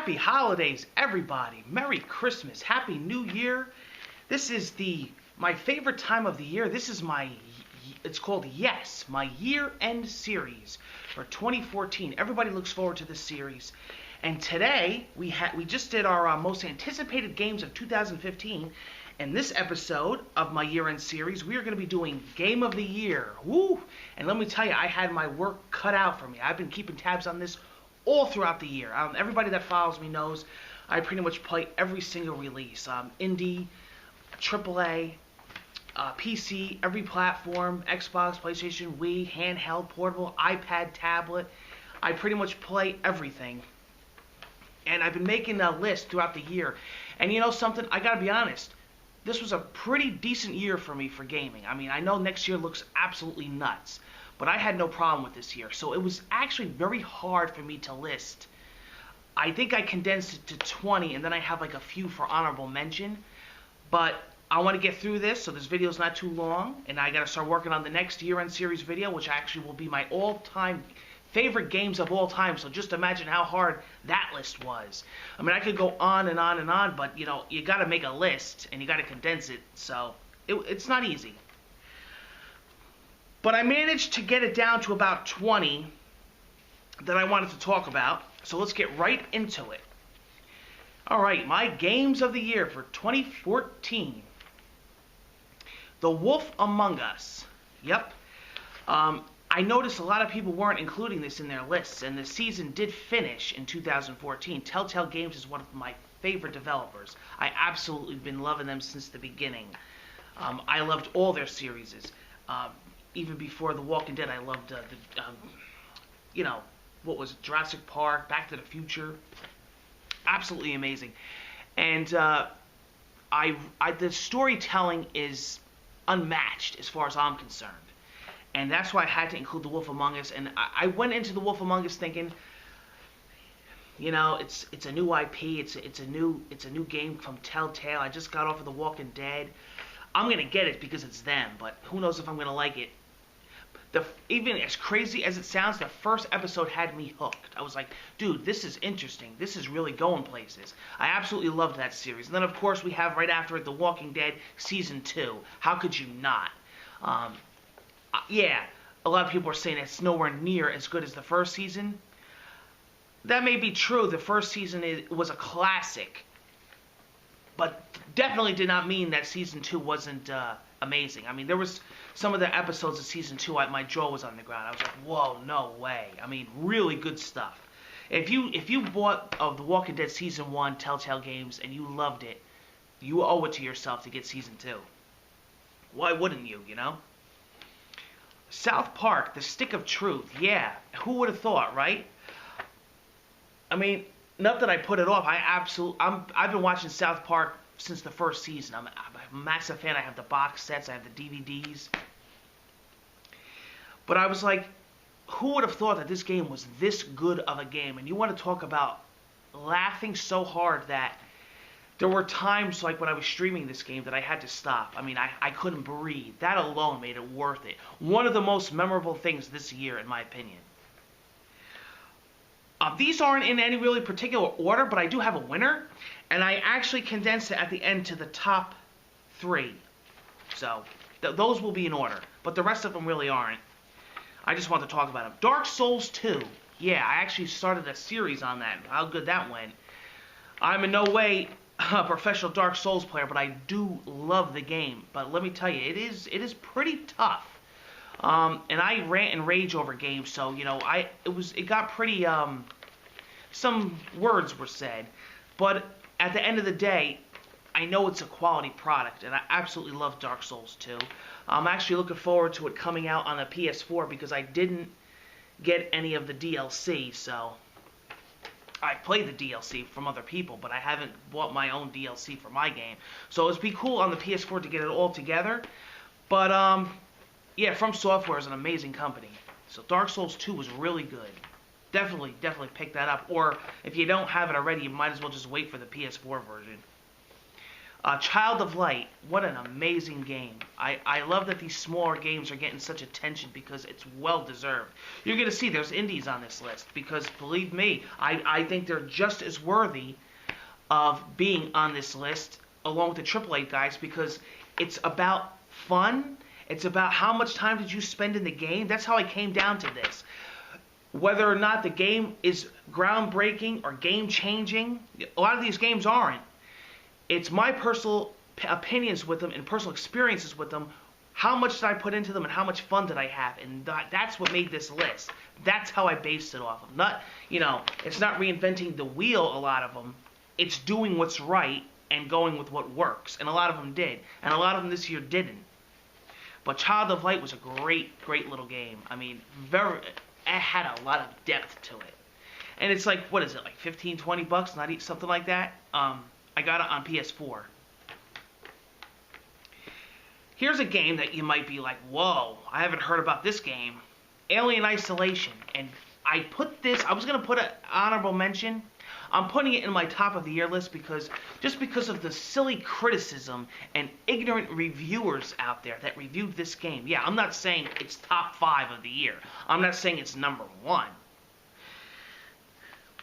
Happy holidays, everybody. Merry Christmas. Happy New Year. This is my favorite time of the year. This is it's called Yes, my year-end series for 2014. Everybody looks forward to this series. And today, we just did our most anticipated games of 2015. In this episode of my year-end series, we are going to be doing Game of the Year. Woo! And let me tell you, I had my work cut out for me. I've been keeping tabs on this all throughout the year. Everybody that follows me knows I pretty much play every single release. Indie, AAA, PC, every platform, Xbox, PlayStation, Wii, handheld, portable, iPad, tablet. I pretty much play everything. And I've been making a list throughout the year. And you know something? I gotta be honest. This was a pretty decent year for me for gaming. I mean, I know next year looks absolutely nuts. But I had no problem with this year. So it was actually very hard for me to list. I think I condensed it to 20, and then I have like a few for honorable mention. But I want to get through this, so this video is not too long. And I got to start working on the next year-end series video, which actually will be my all-time favorite games of all time. So just imagine how hard that list was. I mean, I could go on and on and on, but you know, you got to make a list, and you got to condense it. So it's not easy. But I managed to get it down to about 20 that I wanted to talk about. So let's get right into it. Alright, my games of the year for 2014. The Wolf Among Us. Yep. I noticed a lot of people weren't including this in their lists, and the season did finish in 2014. Telltale Games is one of my favorite developers. I absolutely been loving them since the beginning. I loved all their series. Even before The Walking Dead, I loved what was it, Jurassic Park, Back to the Future. Absolutely amazing. And the storytelling is unmatched as far as I'm concerned. And that's why I had to include The Wolf Among Us. And I went into The Wolf Among Us thinking, you know, it's a new IP, it's a new game from Telltale. I just got off of The Walking Dead. I'm gonna get it because it's them, but who knows if I'm gonna like it. Even as crazy as it sounds, the first episode had me hooked. I was like, dude, this is interesting. This is really going places. I absolutely loved that series. And then, of course, we have right after it The Walking Dead Season 2. How could you not? Yeah, a lot of people are saying it's nowhere near as good as the first season. That may be true. The first season was a classic. But definitely did not mean that Season 2 wasn't amazing. I mean, there was some of the episodes of Season 2, my jaw was on the ground. I was like, whoa, no way. I mean, really good stuff. If you bought The Walking Dead Season 1 Telltale Games and you loved it, you owe it to yourself to get Season 2. Why wouldn't you, you know? South Park, The Stick of Truth. Yeah, who would have thought, right? I mean, not that I put it off. I've been watching South Park since the first season. I'm a massive fan. I have the box sets. I have the DVDs. But I was like, who would have thought that this game was this good of a game? And you want to talk about laughing so hard that there were times, like when I was streaming this game, that I had to stop. I mean, I couldn't breathe. That alone made it worth it. One of the most memorable things this year, in my opinion. These aren't in any really particular order, but I do have a winner. And I actually condensed it at the end to the top 3. So, those will be in order. But the rest of them really aren't. I just want to talk about them. Dark Souls 2. Yeah, I actually started a series on that. How good that went. I'm in no way a professional Dark Souls player, but I do love the game. But let me tell you, it is pretty tough. And I rant and rage over games, so you know, it got pretty. Some words were said, but at the end of the day, I know it's a quality product, and I absolutely love Dark Souls 2. I'm actually looking forward to it coming out on the PS4 because I didn't get any of the DLC, so I play the DLC from other people, but I haven't bought my own DLC for my game. So it'd be cool on the PS4 to get it all together. But yeah, From Software is an amazing company. So Dark Souls 2 was really good. Definitely pick that up. Or if you don't have it already, you might as well just wait for the PS4 version. Child of Light, what an amazing game. I love that these smaller games are getting such attention because it's well deserved. You're going to see there's indies on this list because, believe me, I think they're just as worthy of being on this list along with the AAA guys because it's about fun. It's about how much time did you spend in the game. That's how I came down to this. Whether or not the game is groundbreaking or game-changing, a lot of these games aren't. It's my personal opinions with them and personal experiences with them. How much did I put into them and how much fun did I have? And that's what made this list. That's how I based it off of. Not, it's not reinventing the wheel, a lot of them. It's doing what's right and going with what works. And a lot of them did. And a lot of them this year didn't. But Child of Light was a great, great little game. I mean, it had a lot of depth to it. And it's like, what is it, like 15, 20 bucks? Not something like that? I got it on PS4. Here's a game that you might be like, whoa, I haven't heard about this game. Alien Isolation. And I was going to put an honorable mention. I'm putting it in my top of the year list because of the silly criticism and ignorant reviewers out there that reviewed this game. Yeah, I'm not saying it's top 5 of the year. I'm not saying it's number 1.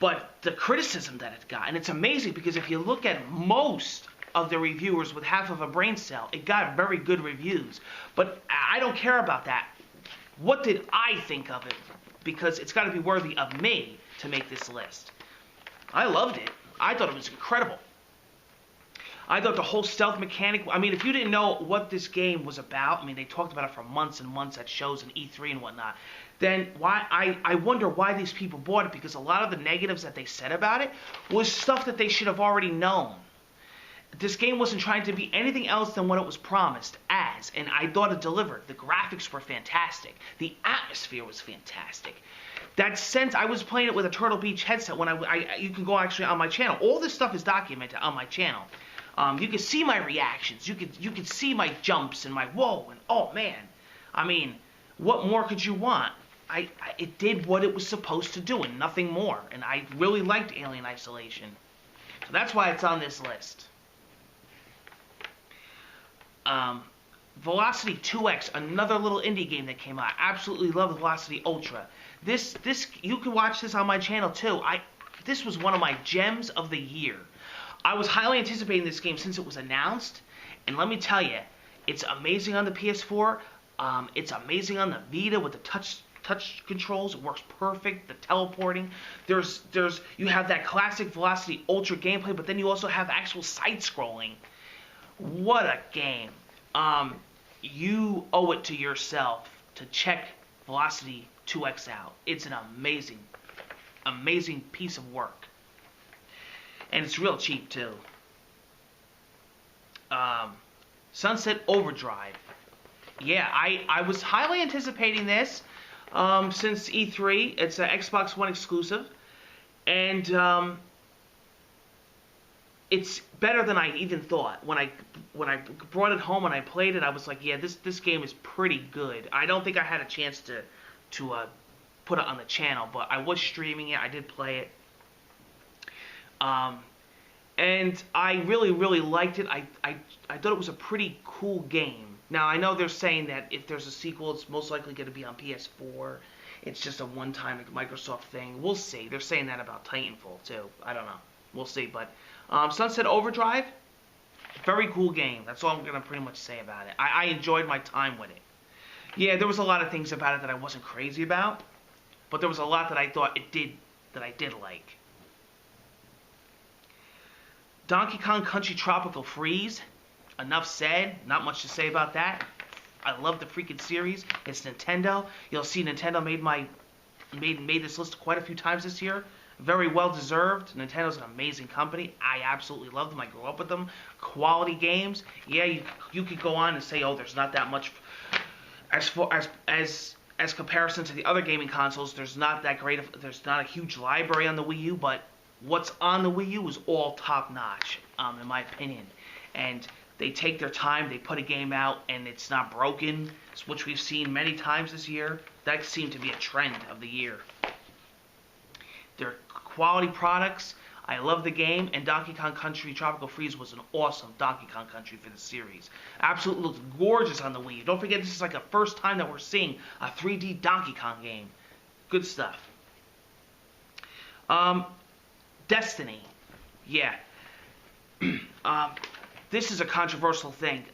But the criticism that it got, and it's amazing because if you look at most of the reviewers with half of a brain cell, it got very good reviews. But I don't care about that. What did I think of it? Because it's got to be worthy of me to make this list. I loved it. I thought it was incredible. I thought the whole stealth mechanic, I mean, if you didn't know what this game was about, I mean, they talked about it for months and months at shows and E3 and whatnot, then I wonder why these people bought it, because a lot of the negatives that they said about it was stuff that they should have already known. This game wasn't trying to be anything else than what it was promised as, and I thought it delivered. The graphics were fantastic. The atmosphere was fantastic. That sense, I was playing it with a Turtle Beach headset when you can go actually on my channel. All this stuff is documented on my channel. You can see my reactions. You could see my jumps and my whoa and oh man. I mean, what more could you want? It did what it was supposed to do and nothing more. And I really liked Alien Isolation. So that's why it's on this list. Velocity 2X, another little indie game that came out. I absolutely love Velocity Ultra. This you can watch this on my channel too. This was one of my gems of the year. I was highly anticipating this game since it was announced, and let me tell you, it's amazing on the PS4. It's amazing on the Vita with the touch controls. It works perfect. The teleporting. You have that classic Velocity Ultra gameplay, but then you also have actual side scrolling. What a game. You owe it to yourself to check Velocity 2X out. It's an amazing, amazing piece of work. And it's real cheap, too. Sunset Overdrive. Yeah, I was highly anticipating this since E3. It's an Xbox One exclusive. And it's better than I even thought. When I brought it home and I played it, I was like, yeah, this game is pretty good. I don't think I had a chance to put it on the channel, but I was streaming it. I did play it. And I really, really liked it. I thought it was a pretty cool game. Now, I know they're saying that if there's a sequel, it's most likely going to be on PS4. It's just a one-time Microsoft thing. We'll see. They're saying that about Titanfall, too. I don't know. We'll see. But Sunset Overdrive, very cool game. That's all I'm going to pretty much say about it. I enjoyed my time with it. Yeah, there was a lot of things about it that I wasn't crazy about. But there was a lot that I thought that I did like. Donkey Kong Country Tropical Freeze. Enough said. Not much to say about that. I love the freaking series. It's Nintendo. You'll see Nintendo made this list quite a few times this year. Very well deserved. Nintendo's an amazing company. I absolutely love them. I grew up with them. Quality games. Yeah, you could go on and say, oh, there's not that much as comparison to the other gaming consoles. There's not that great. There's not a huge library on the Wii U, but what's on the Wii U is all top notch, in my opinion. And they take their time, they put a game out, and it's not broken, which we've seen many times this year. That seemed to be a trend of the year. They're quality products. I love the game, and Donkey Kong Country Tropical Freeze was an awesome Donkey Kong Country for the series. Absolutely looks gorgeous on the Wii U. Don't forget, this is like the first time that we're seeing a 3D Donkey Kong game. Good stuff. Destiny. Yeah. This is a controversial thing.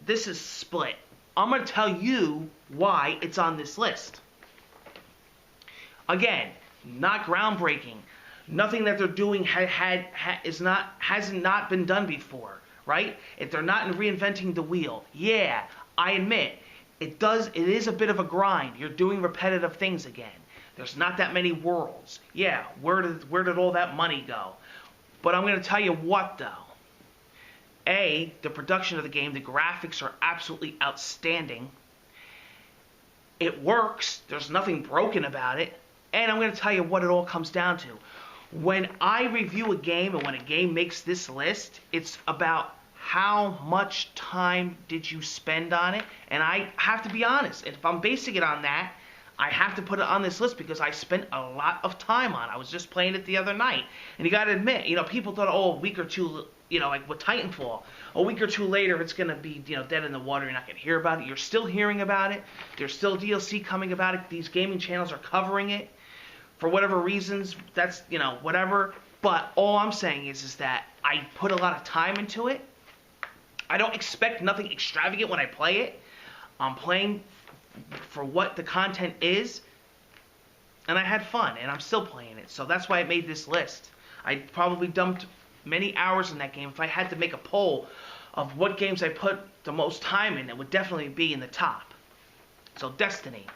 This is split. I'm going to tell you why it's on this list. Again, not groundbreaking. Nothing that they're doing hasn't not been done before, right? If they're not reinventing the wheel, yeah, I admit it is a bit of a grind. You're doing repetitive things again. There's not that many worlds. Yeah, where did all that money go? But I'm going to tell you what though. A, the production of the game, the graphics are absolutely outstanding. It works. There's nothing broken about it. And I'm going to tell you what it all comes down to. When I review a game and when a game makes this list, it's about how much time did you spend on it. And I have to be honest. If I'm basing it on that, I have to put it on this list because I spent a lot of time on it. I was just playing it the other night. And you got to admit, people thought, oh, a week or two, like with Titanfall, a week or two later, it's going to be, dead in the water. You're not going to hear about it. You're still hearing about it. There's still DLC coming about it. These gaming channels are covering it. For whatever reasons, that's, whatever. But all I'm saying is that I put a lot of time into it. I don't expect nothing extravagant when I play it. I'm playing for what the content is, and I had fun, and I'm still playing it. So that's why I made this list. I probably dumped many hours in that game. If I had to make a poll of what games I put the most time in, it would definitely be in the top. So Destiny.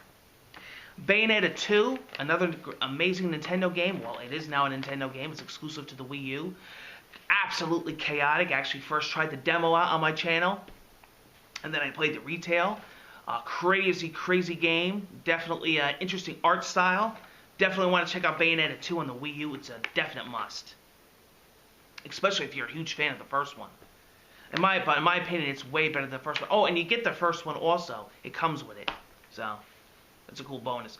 Bayonetta 2, another amazing Nintendo game. Well, it is now a Nintendo game. It's exclusive to the Wii U. Absolutely chaotic. I actually first tried the demo out on my channel, and then I played the retail. Crazy, crazy game. Definitely an interesting art style. Definitely want to check out Bayonetta 2 on the Wii U. It's a definite must. Especially if you're a huge fan of the first one. In my opinion, it's way better than the first one. Oh, and you get the first one also. It comes with it. So, that's a cool bonus.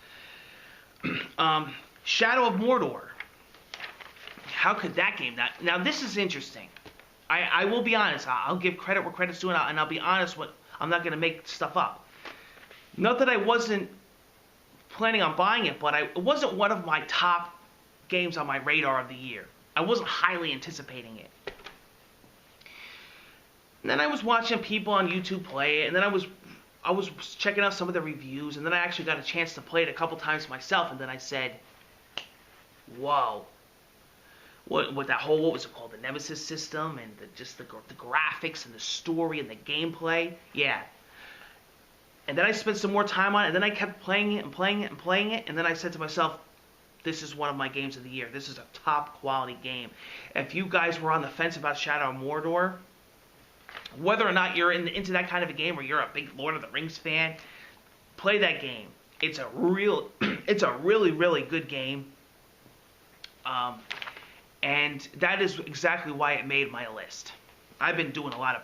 Shadow of Mordor. How could that game... Now, this is interesting. I will be honest. I'll give credit where credit's due, and I'll be honest. I'm not going to make stuff up. Not that I wasn't planning on buying it, but it wasn't one of my top games on my radar of the year. I wasn't highly anticipating it. And then I was watching people on YouTube play it, and then I was checking out some of the reviews, and then I actually got a chance to play it a couple times myself, and then I said, whoa. What that whole, what was it called, the Nemesis system, and the graphics, and the story, and the gameplay, yeah. And then I spent some more time on it, and then I kept playing it, and playing it, and playing it, and then I said to myself, this is one of my games of the year. This is a top quality game. If you guys were on the fence about Shadow of Mordor, whether or not you're into that kind of a game, or you're a big Lord of the Rings fan, play that game. It's a really, really good game. And that is exactly why it made my list. I've been doing a lot of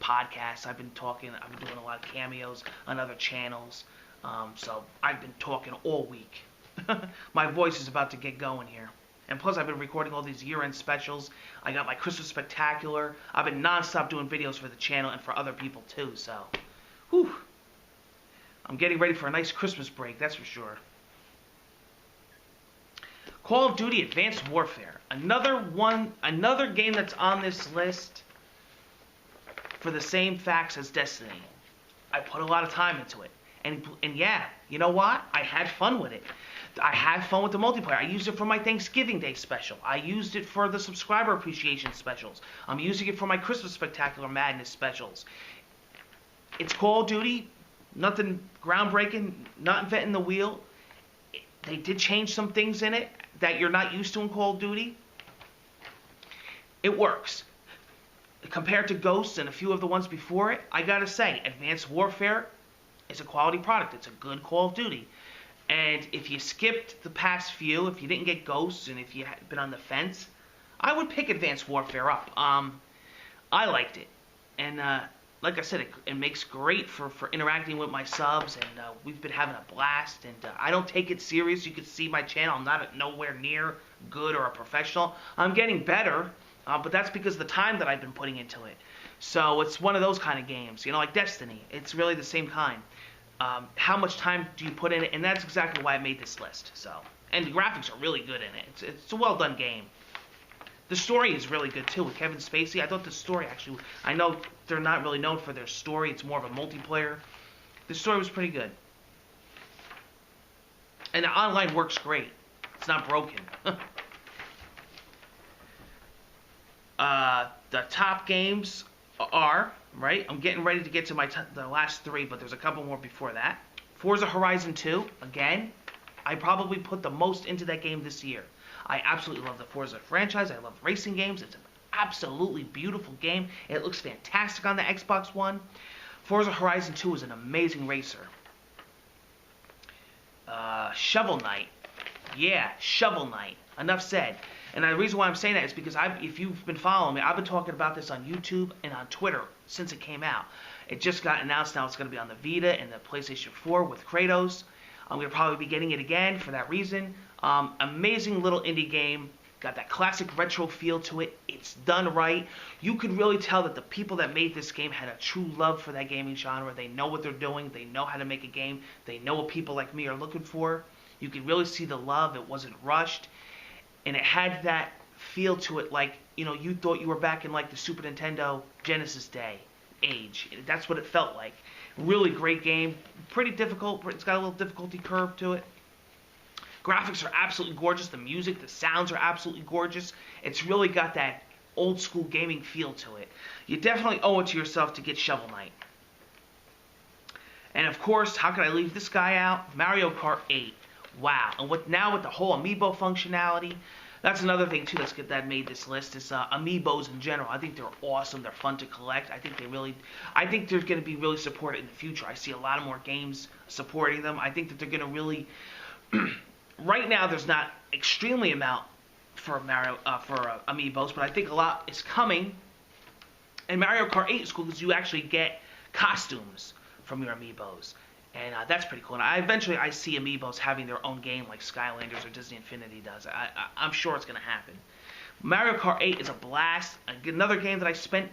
podcasts. I've been doing a lot of cameos on other channels. So I've been talking all week. My voice is about to get going here. And plus, I've been recording all these year-end specials. I got my Christmas Spectacular. I've been non-stop doing videos for the channel and for other people too. So, whew. I'm getting ready for a nice Christmas break, that's for sure. Call of Duty Advanced Warfare. Another game that's on this list for the same facts as Destiny. I put a lot of time into it. And yeah, you know what? I had fun with it. I had fun with the multiplayer. I used it for my Thanksgiving Day special. I used it for the subscriber appreciation specials. I'm using it for my Christmas Spectacular Madness specials. It's Call of Duty. Nothing groundbreaking. Not inventing the wheel. They did change some things in it that you're not used to in Call of Duty. It works. Compared to Ghosts and a few of the ones before it, I gotta say, Advanced Warfare is a quality product. It's a good Call of Duty. And if you skipped the past few, if you didn't get Ghosts, and if you had been on the fence, I would pick Advanced Warfare up. I liked it. And like I said, it makes great for interacting with my subs, and we've been having a blast. And I don't take it serious. You can see my channel. I'm not nowhere near good or a professional. I'm getting better, but that's because of the time that I've been putting into it. So it's one of those kind of games, like Destiny. It's really the same kind. How much time do you put in it? And that's exactly why I made this list. So, and the graphics are really good in it. It's a well done game. The story is really good too with Kevin Spacey. I thought the story actually, I know they're not really known for their story. It's more of a multiplayer. The story was pretty good. And the online works great. It's not broken. The top games are, right? I'm getting ready to get to the last 3, but there's a couple more before that. Forza Horizon 2, again, I probably put the most into that game this year. I absolutely love the Forza franchise. I love racing games. It's an absolutely beautiful game. It looks fantastic on the Xbox One. Forza Horizon 2 is an amazing racer. Shovel Knight. Yeah, Shovel Knight. Enough said. And the reason why I'm saying that is because if you've been following me, I've been talking about this on YouTube and on Twitter since it came out. It just got announced now it's going to be on the Vita and the PlayStation 4 with Kratos. I'm going to probably be getting it again for that reason. Amazing little indie game. Got that classic retro feel to it. It's done right. You could really tell that the people that made this game had a true love for that gaming genre. They know what they're doing. They know how to make a game. They know what people like me are looking for. You could really see the love. It wasn't rushed. And it had that feel to it like, you thought you were back in like the Super Nintendo Genesis age. That's what it felt like. Really great game. Pretty difficult. It's got a little difficulty curve to it. Graphics are absolutely gorgeous. The music, the sounds are absolutely gorgeous. It's really got that old school gaming feel to it. You definitely owe it to yourself to get Shovel Knight. And of course, how could I leave this guy out? Mario Kart 8. Wow. And with the whole amiibo functionality, that's another thing too that made this list is amiibos in general. I think they're awesome. They're fun to collect. I think they're going to be really supported in the future. I see a lot of more games supporting them. I think that they're going to really right now there's not extremely amount for amiibos, but I think a lot is coming. And Mario Kart 8 is cool because you actually get costumes from your amiibos. And that's pretty cool. And eventually I see amiibos having their own game like Skylanders or Disney Infinity does. I'm sure it's going to happen. Mario Kart 8 is a blast. Another game that I spent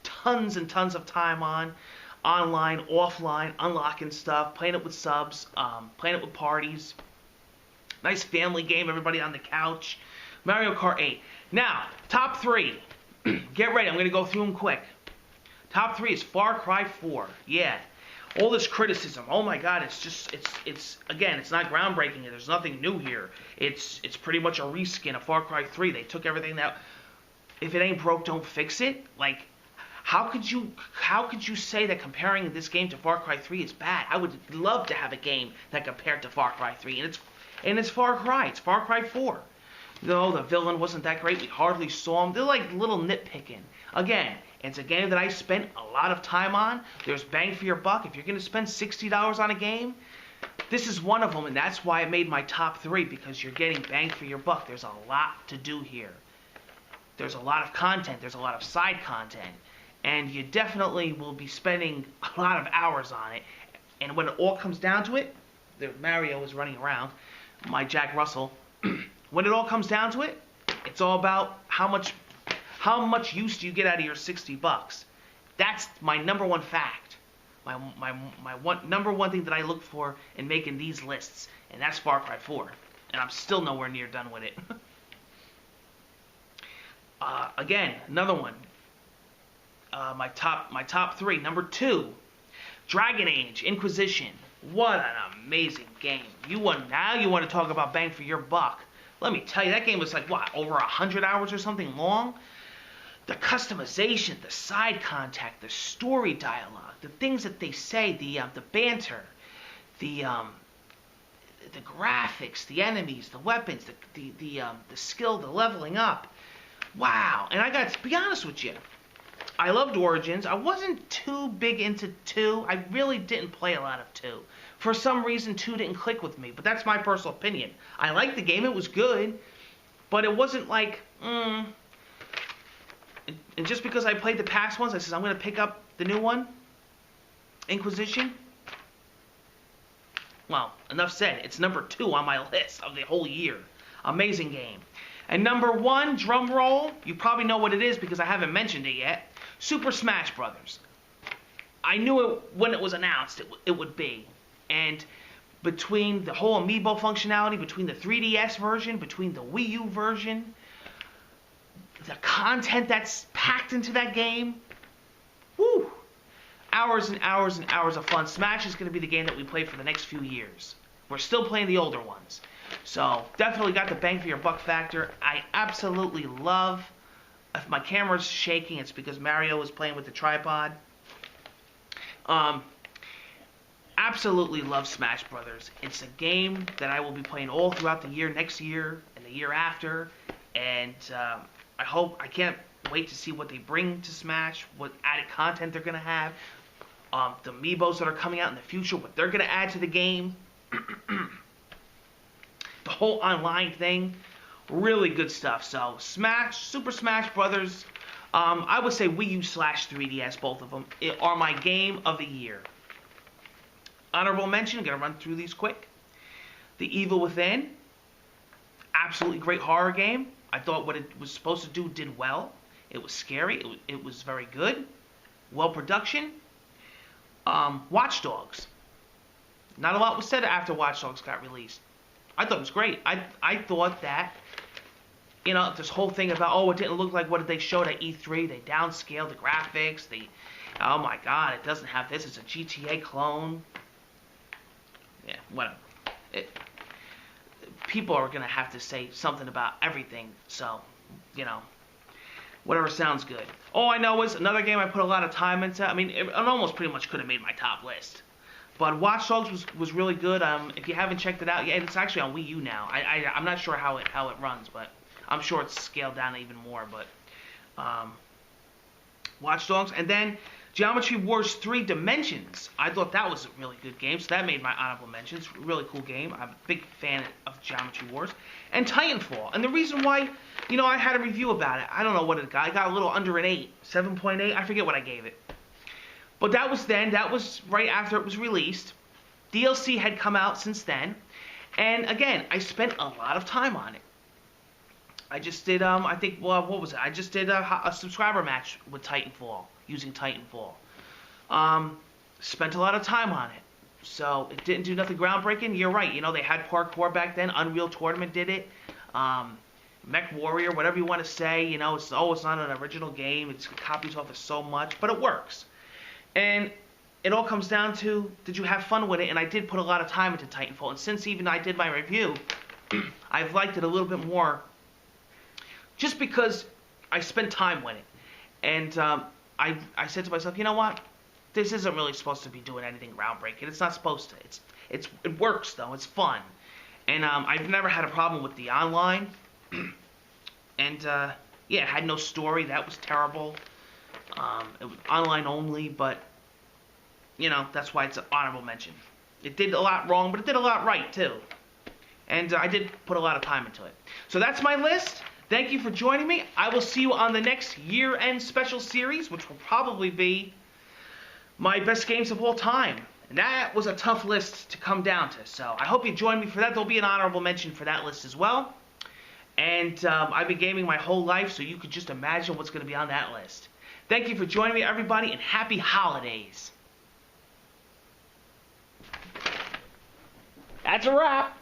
tons and tons of time on. Online, offline, unlocking stuff, playing it with subs, playing it with parties. Nice family game, everybody on the couch. Mario Kart 8. Now, top 3. Get ready, I'm going to go through them quick. Top 3 is Far Cry 4. Yeah. All this criticism, oh my god, it's again, it's not groundbreaking. There's nothing new here. It's pretty much a reskin of Far Cry 3. They took everything that, if it ain't broke, don't fix it. Like, how could you say that comparing this game to Far Cry 3 is bad? I would love to have a game that compared to Far Cry 3, and it's Far Cry. It's Far Cry 4. No, the villain wasn't that great. We hardly saw him. They're like little nitpicking. Again, it's a game that I spent a lot of time on. There's bang for your buck. If you're going to spend $60 on a game, this is one of them, and that's why I made my top 3, because you're getting bang for your buck. There's a lot to do here. There's a lot of content. There's a lot of side content. And you definitely will be spending a lot of hours on it. And when it all comes down to it, Mario is running around, my Jack Russell. When it all comes down to it, it's all about how much use do you get out of your $60. That's my number one fact. My number one thing that I look for in making these lists, and that's Far Cry 4. And I'm still nowhere near done with it. Again, another one. My top 3. Number 2, Dragon Age Inquisition. What an amazing game. Now you want to talk about bang for your buck. Let me tell you, that game was like, over 100 hours or something long? The customization, the side contact, the story dialogue, the things that they say, the banter, the graphics, the enemies, the weapons, the skill, the leveling up. Wow. And I got to be honest with you, I loved Origins. I wasn't too big into 2. I really didn't play a lot of 2. For some reason, 2 didn't click with me, but that's my personal opinion. I liked the game. It was good, but it wasn't like, And just because I played the past ones, I said, I'm going to pick up the new one, Inquisition. Well, enough said. It's number 2 on my list of the whole year. Amazing game. And number 1, drum roll. You probably know what it is because I haven't mentioned it yet. Super Smash Brothers. I knew it when it was announced it would be. And between the whole amiibo functionality, between the 3DS version, between the Wii U version, the content that's packed into that game, woo! Hours and hours and hours of fun. Smash is going to be the game that we play for the next few years. We're still playing the older ones. So, definitely got the bang for your buck factor. I absolutely love, if my camera's shaking, it's because Mario is playing with the tripod. Absolutely love Smash Brothers. It's a game that I will be playing all throughout the year, next year, and the year after. And I can't wait to see what they bring to Smash, what added content they're going to have, the amiibos that are coming out in the future, what they're going to add to the game. The whole online thing, really good stuff. So, Super Smash Brothers, I would say Wii U / 3DS, both of them, are my game of the year. Honorable mention, I'm going to run through these quick. The Evil Within, absolutely great horror game. I thought what it was supposed to do did well. It was scary. It was very good. Well production. Watch Dogs. Not a lot was said after Watch Dogs got released. I thought it was great. I thought that, this whole thing about, it didn't look like what they showed at E3. They downscaled the graphics. Oh my God, it doesn't have this. It's a GTA clone. Yeah, whatever. People are going to have to say something about everything. So, whatever sounds good. All I know is another game I put a lot of time into. I mean, it almost pretty much could have made my top list. But Watch Dogs was really good. If you haven't checked it out, yeah, it's actually on Wii U now. I'm not sure how it runs, but I'm sure it's scaled down even more. But Watch Dogs, and then Geometry Wars 3 Dimensions. I thought that was a really good game, so that made my honorable mentions. Really cool game. I'm a big fan of Geometry Wars. And Titanfall. And the reason why, I had a review about it. I don't know what it got. I got a little under an 8. 7.8. I forget what I gave it. But that was then. That was right after it was released. DLC had come out since then. And again, I spent a lot of time on it. I just did, what was it? I just did a subscriber match with Titanfall, using Titanfall. Spent a lot of time on it. So, it didn't do nothing groundbreaking. You're right, they had parkour back then. Unreal Tournament did it. Mech Warrior, whatever you want to say, it's not an original game. It's copies off of so much, but it works. And it all comes down to, did you have fun with it? And I did put a lot of time into Titanfall. And since even I did my review, I've liked it a little bit more. Just because I spent time with it. And I said to myself, you know what? This isn't really supposed to be doing anything groundbreaking. It's not supposed to. It works, though. It's fun. And I've never had a problem with the online. And, it had no story. That was terrible. It was online only, but, that's why it's an honorable mention. It did a lot wrong, but it did a lot right, too. And I did put a lot of time into it. So that's my list. Thank you for joining me. I will see you on the next year-end special series, which will probably be my best games of all time. And that was a tough list to come down to. So I hope you join me for that. There'll be an honorable mention for that list as well. And I've been gaming my whole life, so you could just imagine what's going to be on that list. Thank you for joining me, everybody, and happy holidays. That's a wrap.